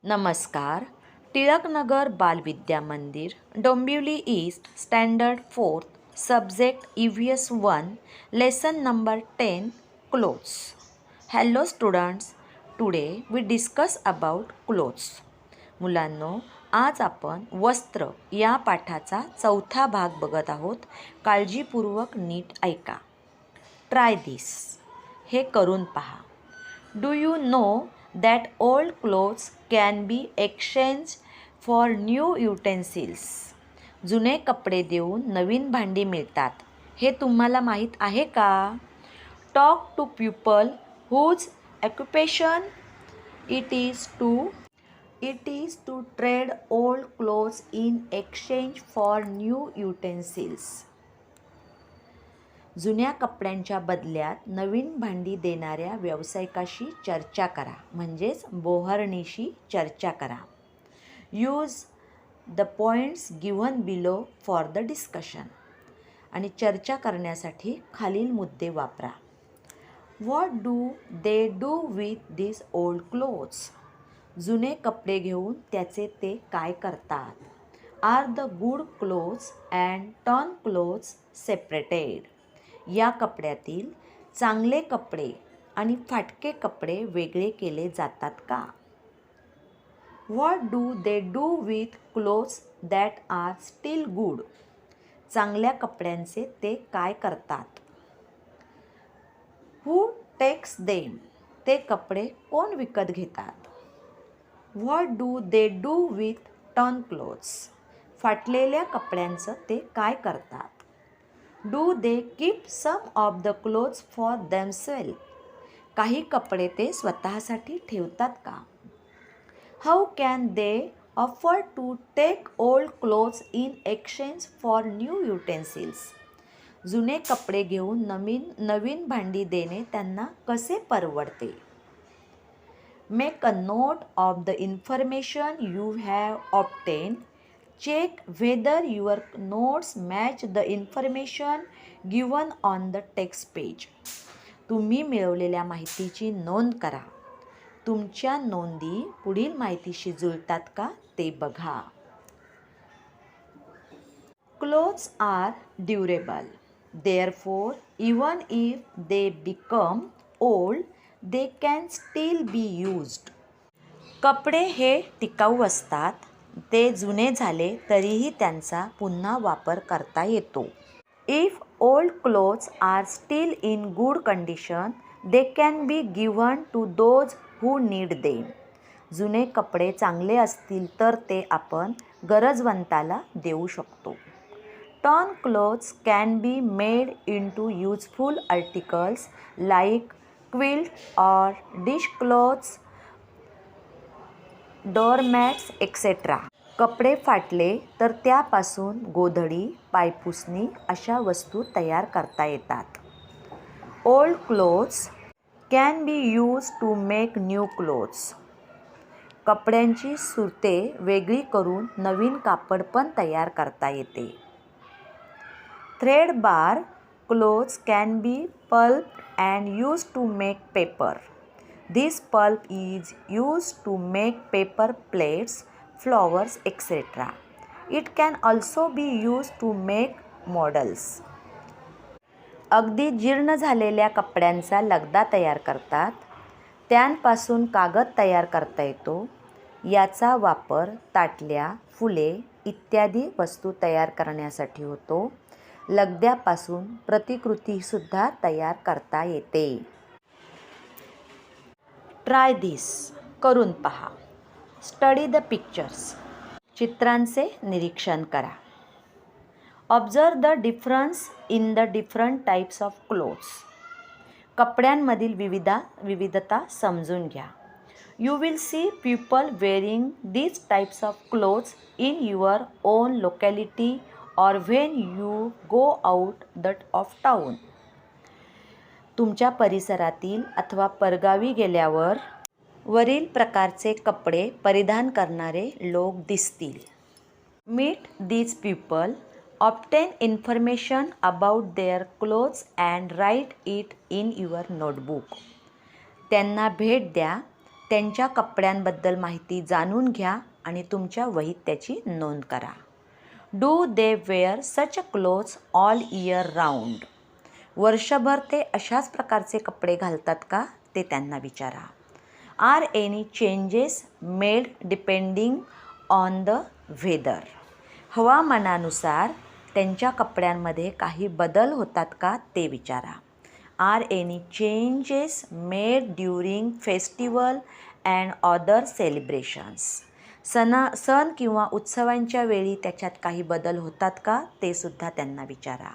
नमस्कार. Tilaknagar Balvidya Mandir, Dombivli east, standard 4th, subject EVS 1, lesson number 10, clothes. Hello students, today we discuss about clothes. मुलांनो, आज आपण वस्त्र या पाठाचा 4था भाग बघत आहोत. काळजीपूर्वक नीट ऐका. ट्राय दिस. हे करून पहा. Do you know that old clothes can be exchanged for new utensils? जुने कपडे देऊन नवीन भांडी मिळतात. हे तुम्हाला माहीत आहे का? Talk to people whose occupation it is to trade old clothes in exchange for new utensils. जुन्या कपड्यांच्या बदल्यात नवीन भांडी देणाऱ्या व्यावसायिकाशी चर्चा करा, म्हणजेच बोहरणीशी चर्चा करा. Use the points given below for the discussion. आणि चर्चा करण्यासाठी खालील मुद्दे वापरा. What do they do with this old clothes? जुने कपडे घेऊन त्याचे ते काय करतात? Are the good clothes and torn clothes separated? या कपड्यातील चांगले कपडे आणि फाटके कपडे वेगळे केले जातात का? What do they do with clothes that are still good? चांगल्या कपड्यांचे ते काय करतात? Who takes them? ते कपडे कोण विकत घेतात? What do they do with torn clothes? फाटलेल्या कपड्यांचं ते काय करतात? Do they keep some of the clothes for themselves? काही कपडे ते स्वतःसाठी ठेवतात का? How can they offer to take old clothes in exchange for new utensils? जुने कपडे घेऊन नवीन भांडी देणे त्यांना कसे परवडते? Make a note of the information you have obtained. Check whether your notes match the information given on the text page. तुम्ही मिळवलेल्या माहितीची नोंद करा. तुमच्या नोंदी पुढील माहितीशी जुळतात का ते बघा. Clothes are durable. Therefore, even if they become old, they can still be used. कपडे हे टिकाऊ असतात. ते जुने झाले तरीही त्यांचा पुन्हा वापर करता येतो. If old clothes are still in good condition, they can be given to those who need them. जुने कपडे चांगले असतील तर ते आपण गरजवंताला देऊ शकतो. Torn clothes can be made into useful articles like quilt or dish clothes, doormats etcetera. कपडे फाटले तर त्यापासून गोधडी, पायपुसणी अशा वस्तू तयार करता येतात. Old clothes can be used to make new clothes. कपड्यांची सुते वेगळी करून नवीन कापड पण तयार करता येते. Threadbare clothes can be pulped and use to make paper. This pulp is used to make paper plates, flowers, etc. It can also be used to make models. अगदी जीर्ण झालेल्या कपड्यांचा लगदा तयार करतात. त्यांपासून कागद तयार करता येतो. याचा वापर ताटल्या, फुले इत्यादी वस्तू तयार करण्यासाठी होतो. लगद्यापासून प्रतिकृतीसुद्धा तयार करता येते. Try this. करून पहा. Study the pictures. चित्रांचे निरीक्षण करा. Observe the difference in the different types of clothes. कपड्यांमधील विविधता समजून घ्या. You will see people wearing these types of clothes in your own locality or when you go out of town. तुमच्या परिसरातील अथवा परगावी गेल्यावर वरील प्रकारचे कपडे परिधान करणारे लोक दिसतील. Meet these people, obtain information about their clothes and write it in your notebook. त्यांना भेट द्या, त्यांच्या कपड्यांबद्दल माहिती जाणून घ्या आणि तुमच्या वहीत त्याची नोंद करा. Do they were such clothes all year round? वर्षभर ते अशाच प्रकारचे कपडे घालतात का ते त्यांना विचारा. Are any changes made depending on the weather? हवामानानुसार त्यांच्या कपड्यांमध्ये काही बदल होतात का ते विचारा. Are any changes made during festival and other celebrations? सण किंवा उत्सवांच्या वेळी त्याच्यात काही बदल होतात का ते सुद्धा त्यांना विचारा.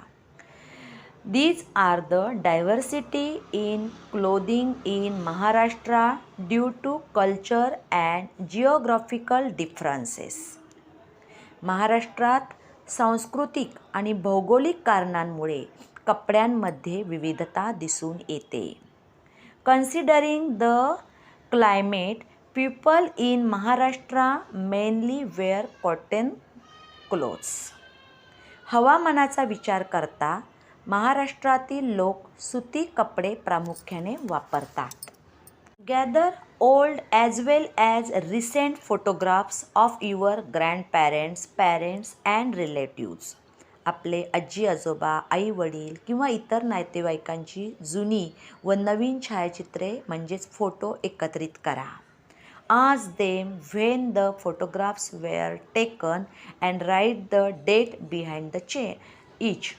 These are the diversity in clothing in Maharashtra due to culture and geographical differences. महाराष्ट्रात सांस्कृतिक आणि भौगोलिक कारणांमुळे कपड्यांमध्ये विविधता दिसून येते. Considering the climate, people in Maharashtra mainly wear cotton clothes. हवामानाचा विचार करता महाराष्ट्रातील लोक सुती कपडे प्रामुख्याने वापरतात. Gather old as well as recent photographs of your grandparents, parents and relatives. आपले आजी आजोबा, आई वडील किंवा इतर नातेवाईकांची जुनी व नवीन छायाचित्रे म्हणजेच फोटो एकत्रित करा. Ask them when the photographs were taken and write the date behind the each.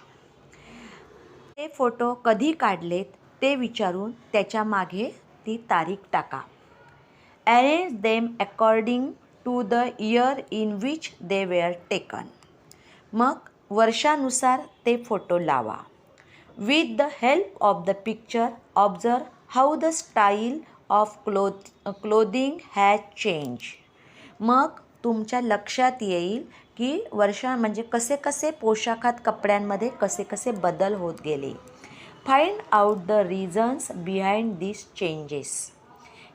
ते फोटो कधी काढलेत ते विचारून त्याच्या मागे ती तारीख टाका. Arrange them according to the year in which they were taken. मग वर्षानुसार ते फोटो लावा. With the help of the picture, observe how the style of clothing has changed. मग तुमच्या लक्षात येईल की म्हणजे कसे कसे पोशाखात कपड्यांमध्ये कसे कसे बदल होत गेले. Find out the reasons behind this changes.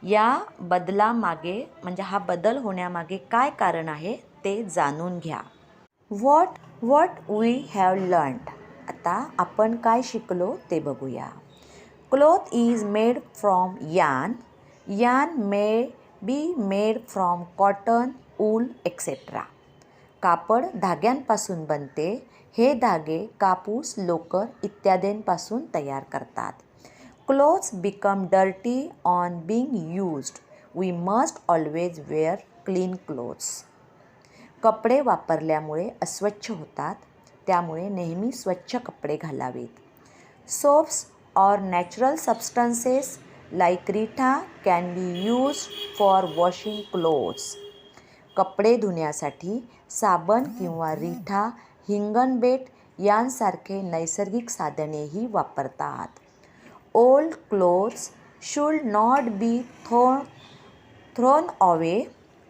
या बदलामागे म्हणजे हा बदल होण्यामागे काय कारण आहे ते जाणून घ्या. What we have learned. आता आपण काय शिकलो ते बघूया. Cloth is made from yarn. Yarn may be made from cotton, wool, etc. कापड धाग्यांपासून बनते. हे धागे कापूस, लोकर इत्यादींपासून तयार करतात. Clothes become dirty on being used. We must always wear clean clothes. कपडे वापरल्यामुळे अस्वच्छ होतात, त्यामुळे नेहमी स्वच्छ कपडे घालावेत. Soaps or natural substances like Rita can be used for washing clothes. कपडे धुण्यासाठी साबण किंवा रिठा, हिंगणबेट यांसारखे नैसर्गिक साधनेही वापरतात. Old clothes should not be thrown away.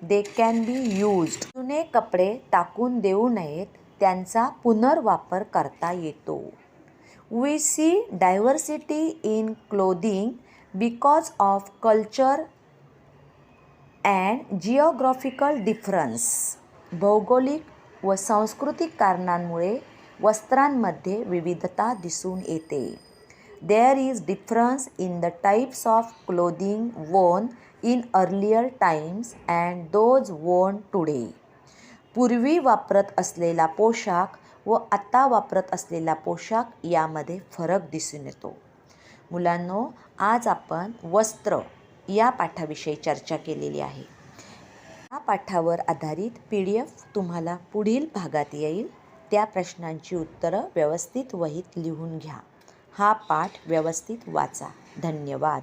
They can be used. जुने कपडे टाकून देऊ नयेत, त्यांचा पुनर्वापर करता येतो. We see diversity in clothing because of culture and geographical difference. भौगोलिक व सांस्कृतिक कारणांमुळे वस्त्रांमध्ये विविधता दिसून येते. There is difference in the types of clothing worn in earlier times and those worn today. पूर्वी वापरत असलेला पोशाख व आता वापरत असलेला पोशाख यामध्ये फरक दिसून येतो. मुलांनो, आज आपण वस्त्र या पाठाविषयी चर्चा केलेली आहे. या पाठावर आधारित PDF तुम्हाला पुढील भागात येईल. त्या प्रश्नांची उत्तरं व्यवस्थित वहीत लिहून घ्या. हा पाठ व्यवस्थित वाचा. धन्यवाद.